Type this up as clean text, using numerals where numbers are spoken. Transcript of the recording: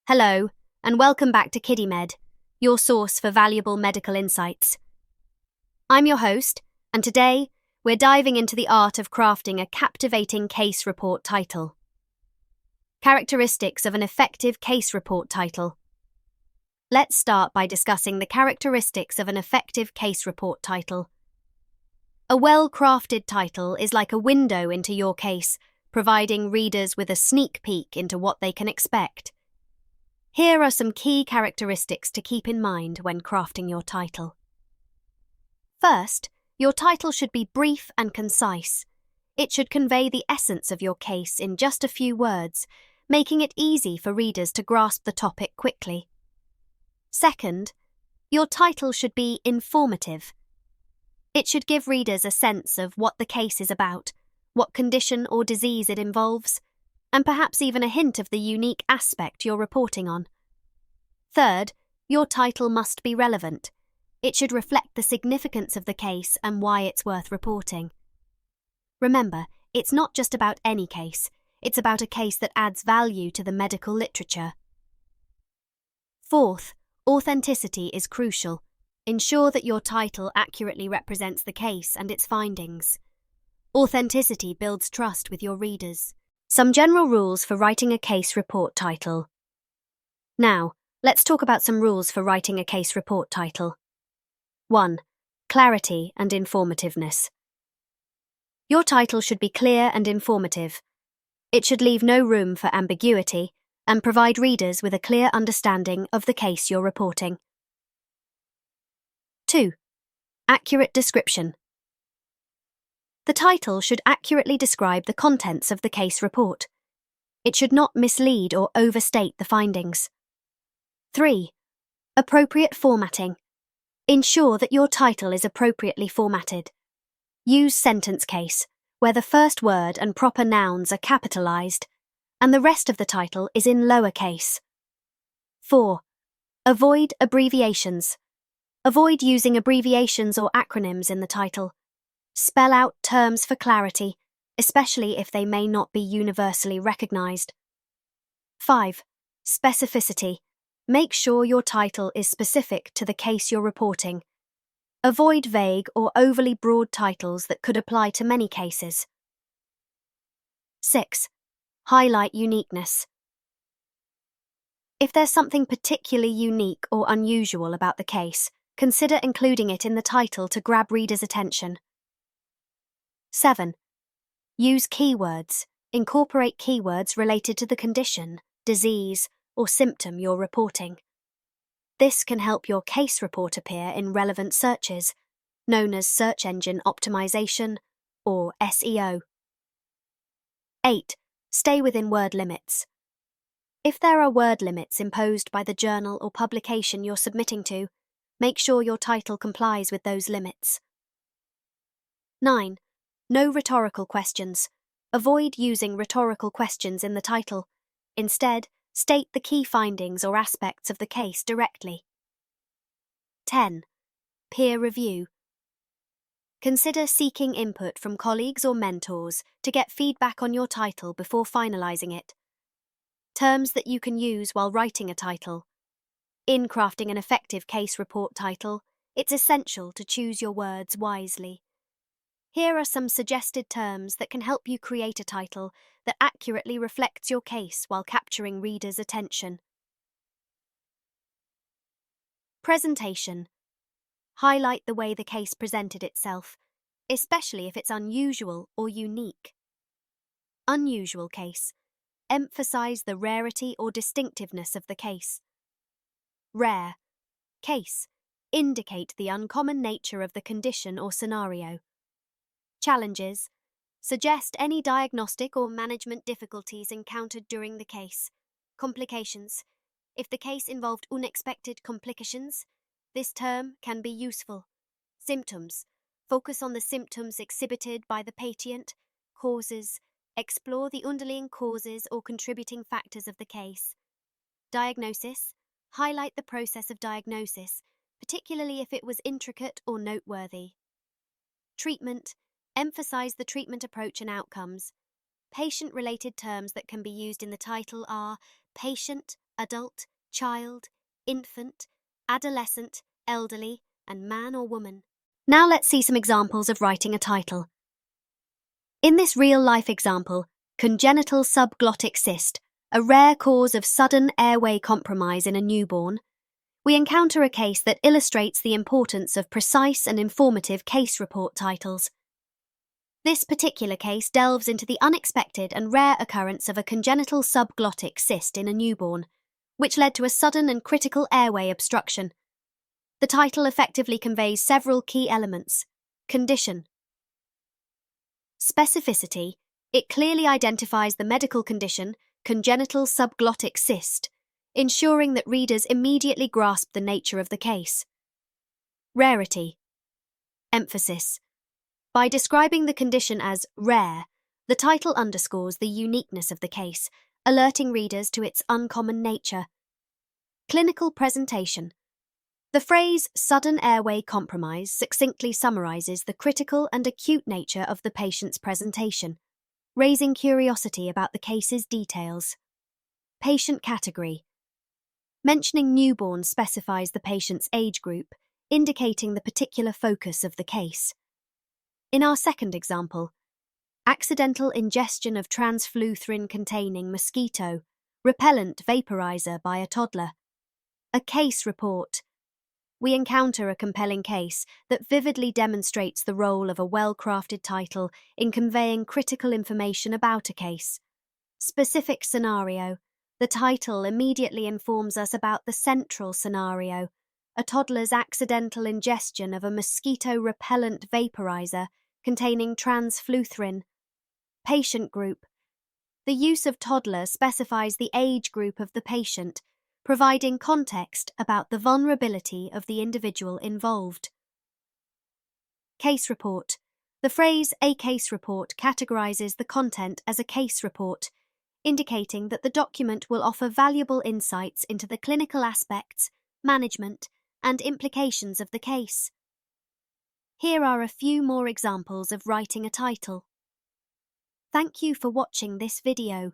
Hello, and welcome back to KiddieMed, your source for valuable medical insights. I'm your host, and today we're diving into the art of crafting a captivating case report title. Characteristics of an effective case report title. Let's start by discussing the characteristics of an effective case report title. A well-crafted title is like a window into your case, providing readers with a sneak peek into what they can expect. Here are some key characteristics to keep in mind when crafting your title. First, your title should be brief and concise. It should convey the essence of your case in just a few words, making it easy for readers to grasp the topic quickly. Second, your title should be informative. It should give readers a sense of what the case is about, what condition or disease it involves, and perhaps even a hint of the unique aspect you're reporting on. Third, your title must be relevant. It should reflect the significance of the case and why it's worth reporting. Remember, it's not just about any case, it's about a case that adds value to the medical literature. Fourth, authenticity is crucial. Ensure that your title accurately represents the case and its findings. Authenticity builds trust with your readers. Some general rules for writing a case report title. Now, let's talk about some rules for writing a case report title. 1. Clarity and informativeness. Your title should be clear and informative. It should leave no room for ambiguity and provide readers with a clear understanding of the case you're reporting. 2. Accurate description. The title should accurately describe the contents of the case report. It should not mislead or overstate the findings. 3. Appropriate formatting. Ensure that your title is appropriately formatted. Use sentence case, where the first word and proper nouns are capitalized, and the rest of the title is in lowercase. 4. Avoid abbreviations. Avoid using abbreviations or acronyms in the title. Spell out terms for clarity, especially if they may not be universally recognized. 5. Specificity. Make sure your title is specific to the case you're reporting. Avoid vague or overly broad titles that could apply to many cases. 6. Highlight uniqueness. If there's something particularly unique or unusual about the case, consider including it in the title to grab readers' attention. 7. Use keywords. Incorporate keywords related to the condition, disease, or symptom you're reporting. This can help your case report appear in relevant searches, known as search engine optimization, or SEO. 8. Stay within word limits. If there are word limits imposed by the journal or publication you're submitting to, make sure your title complies with those limits. 9. No rhetorical questions. Avoid using rhetorical questions in the title. Instead, state the key findings or aspects of the case directly. 10. Peer review. Consider seeking input from colleagues or mentors to get feedback on your title before finalizing it. Terms that you can use while writing a title. In crafting an effective case report title, it's essential to choose your words wisely. Here are some suggested terms that can help you create a title that accurately reflects your case while capturing readers' attention. Presentation. Highlight the way the case presented itself, especially if it's unusual or unique. Unusual case. Emphasize the rarity or distinctiveness of the case. Rare case. Indicate the uncommon nature of the condition or scenario. Challenges. Suggest any diagnostic or management difficulties encountered during the case. Complications. If the case involved unexpected complications, this term can be useful. Symptoms. Focus on the symptoms exhibited by the patient. Causes. Explore the underlying causes or contributing factors of the case. Diagnosis. Highlight the process of diagnosis, particularly if it was intricate or noteworthy. Treatment. Emphasize the treatment approach and outcomes. Patient-related terms that can be used in the title are patient, adult, child, infant, adolescent, elderly, and man or woman. Now let's see some examples of writing a title. In this real-life example, congenital subglottic cyst, a rare cause of sudden airway compromise in a newborn, we encounter a case that illustrates the importance of precise and informative case report titles. This particular case delves into the unexpected and rare occurrence of a congenital subglottic cyst in a newborn, which led to a sudden and critical airway obstruction. The title effectively conveys several key elements. Condition. Specificity. It clearly identifies the medical condition, congenital subglottic cyst, ensuring that readers immediately grasp the nature of the case. Rarity. Emphasis. By describing the condition as rare, the title underscores the uniqueness of the case, alerting readers to its uncommon nature. Clinical presentation. The phrase sudden airway compromise succinctly summarizes the critical and acute nature of the patient's presentation, raising curiosity about the case's details. Patient category. Mentioning newborn specifies the patient's age group, indicating the particular focus of the case. In our second example, accidental ingestion of transfluthrin-containing mosquito repellent vaporizer by a toddler. A case report. We encounter a compelling case that vividly demonstrates the role of a well-crafted title in conveying critical information about a case. Specific scenario. The title immediately informs us about the central scenario, a toddler's accidental ingestion of a mosquito repellent vaporizer containing transfluthrin. Patient group. The use of toddler specifies the age group of the patient, providing context about the vulnerability of the individual involved. Case report. The phrase "a case report" categorizes the content as a case report, indicating that the document will offer valuable insights into the clinical aspects, management, and implications of the case. Here are a few more examples of writing a title. Thank you for watching this video.